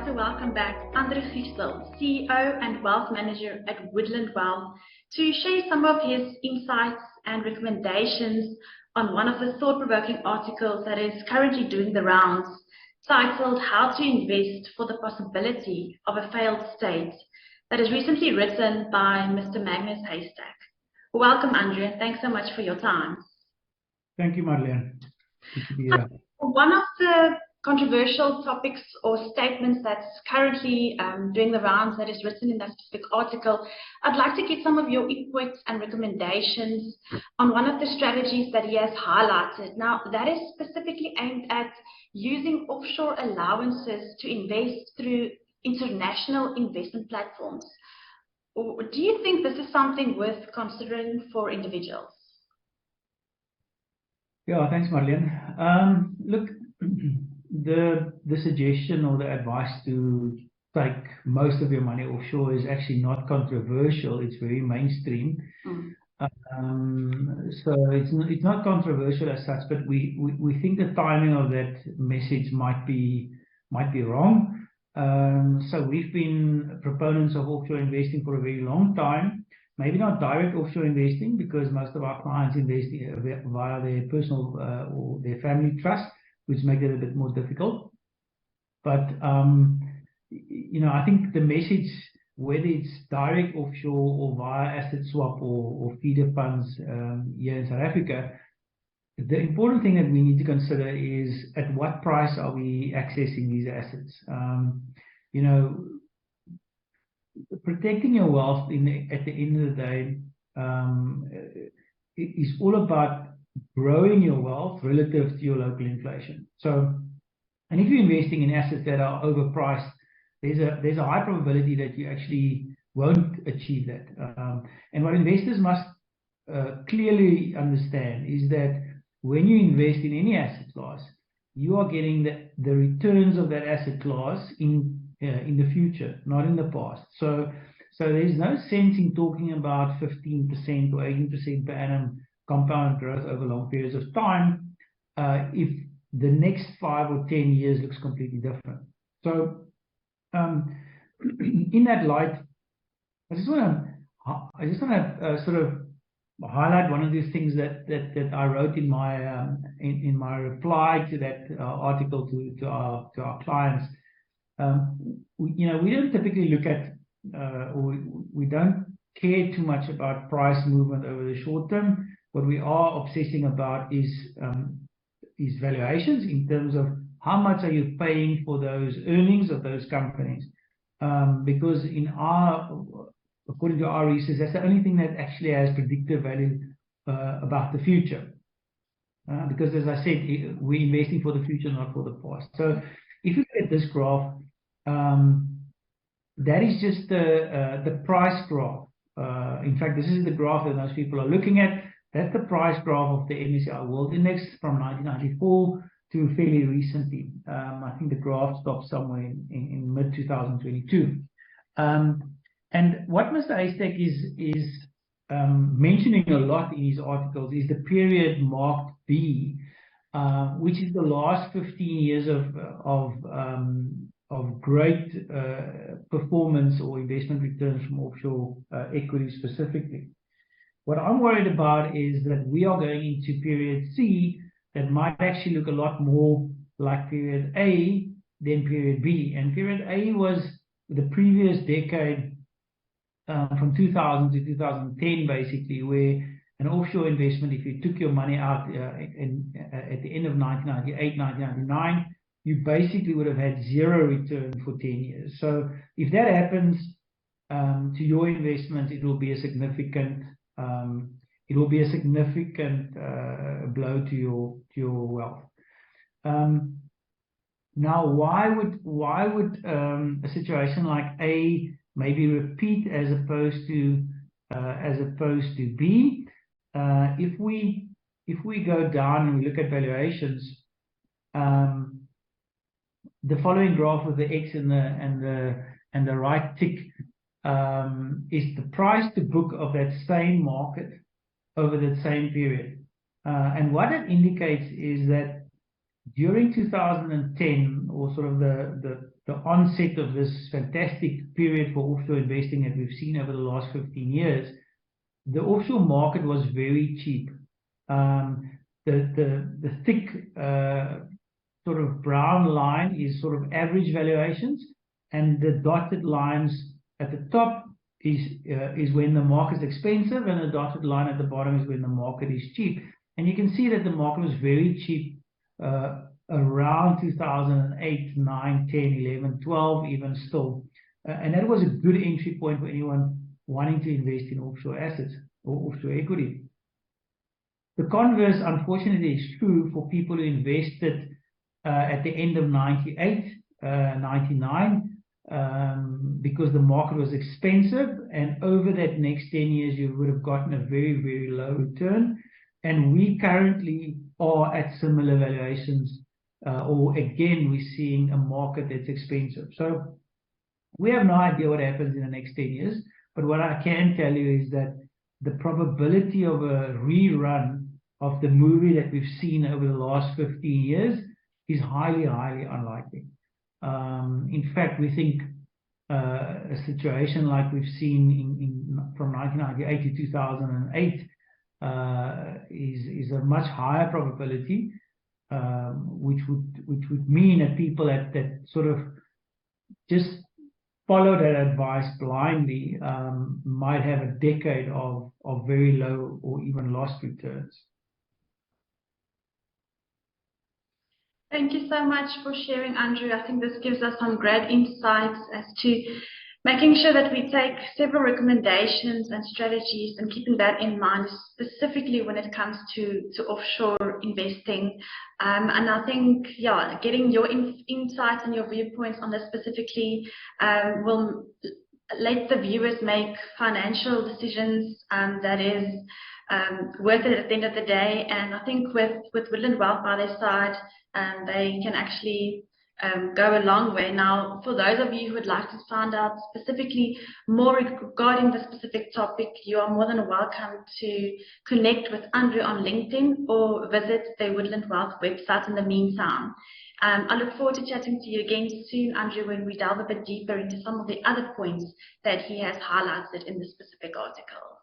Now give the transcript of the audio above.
to welcome back Andro Griessel, CEO and Wealth Manager at Woodland Wealth, to share some of his insights and recommendations on one of the thought-provoking articles that is currently doing the rounds, titled How to Invest for the Possibility of a Failed State, that is recently written by Mr. Magnus Haystack. Welcome, Andro. Thanks so much for your time. Thank you, Madeleine. Good to be here. One of the controversial topics or statements that's currently doing the rounds that is written in that specific article, I'd like to get some of your input and recommendations on one of the strategies that he has highlighted. Now, that is specifically aimed at using offshore allowances to invest through international investment platforms. Do you think this is something worth considering for individuals? Yeah, thanks, Madeleine. Look, the suggestion or the advice to take most of your money offshore is actually not controversial. It's very mainstream. So it's not controversial as such, but we think the timing of that message might be wrong. So we've been proponents of offshore investing for a very long time. Maybe not direct offshore investing, because most of our clients invest via their personal or their family trust, which makes it a bit more difficult. But I think the message, whether it's direct offshore or via asset swap or feeder funds here in South Africa, the important thing that we need to consider is at what price are we accessing these assets. Protecting your wealth at the end of the day is all about growing your wealth relative to your local inflation. So, and if you're investing in assets that are overpriced, there's a high probability that you actually won't achieve that. And what investors must clearly understand is that when you invest in any asset class, you are getting the returns of that asset class in the future, not in the past. So there's no sense in talking about 15% or 18% per annum compound growth over long periods of time if the next 5 or 10 years looks completely different. So in that light, I just want to sort of highlight one of these things that I wrote in my reply to that article to our clients. We don't typically look at or we don't care too much about price movement over the short term. What we are obsessing about is valuations in terms of how much are you paying for those earnings of those companies. Because according to our research, that's the only thing that actually has predictive value about the future. Because as I said, we're investing for the future, not for the past. So if you look at this graph, that is just the price graph. In fact, this is the graph that most people are looking at. That's the price graph of the MSCI World Index from 1994 to fairly recently. I think the graph stopped somewhere in mid-2022. And what Mr. Haystack is mentioning a lot in his articles is the period marked B, which is the last 15 years of great performance or investment returns from offshore equities specifically. What I'm worried about is that we are going into period C that might actually look a lot more like period A than period B. And period A was the previous decade from 2000 to 2010, basically, where an offshore investment, if you took your money out at the end of 1998, 1999, you basically would have had zero return for 10 years. So if that happens to your investment, it will be a significant blow to your wealth. Now, why would a situation like A maybe repeat as opposed to B? If we go down and we look at valuations, the following graph with the X and the right tick is the price to book of that same market over that same period. And what it indicates is that during 2010, or sort of the the onset of this fantastic period for offshore investing that we've seen over the last 15 years, the offshore market was very cheap. The thick sort of brown line is sort of average valuations, and the dotted lines at the top is when the market is expensive, and the dotted line at the bottom is when the market is cheap. And you can see that the market was very cheap around 2008, 9, 10, 11, 12 even still. And that was a good entry point for anyone wanting to invest in offshore assets or offshore equity. The converse, unfortunately, is true for people who invested at the end of 98, 99, because the market was expensive, and over that next 10 years, you would have gotten a very, very low return. And we currently are at similar valuations, or again, we're seeing a market that's expensive. So we have no idea what happens in the next 10 years, but what I can tell you is that the probability of a rerun of the movie that we've seen over the last 15 years is highly, highly unlikely. In fact, we think a situation like we've seen from 1998 to 2008 is a much higher probability, which would mean that people that sort of just follow that advice blindly might have a decade of very low or even lost returns. Thank you so much for sharing, Andrew. I think this gives us some great insights as to making sure that we take several recommendations and strategies and keeping that in mind, specifically when it comes to offshore investing. And I think, yeah, getting your insights and your viewpoints on this specifically will let the viewers make financial decisions that is worth it at the end of the day. And I think with Woodland Wealth by their side, they can actually go a long way. Now, for those of you who would like to find out specifically more regarding the specific topic, you are more than welcome to connect with Andrew on LinkedIn or visit the Woodland Wealth website in the meantime. I look forward to chatting to you again soon, Andrew, when we delve a bit deeper into some of the other points that he has highlighted in this specific article.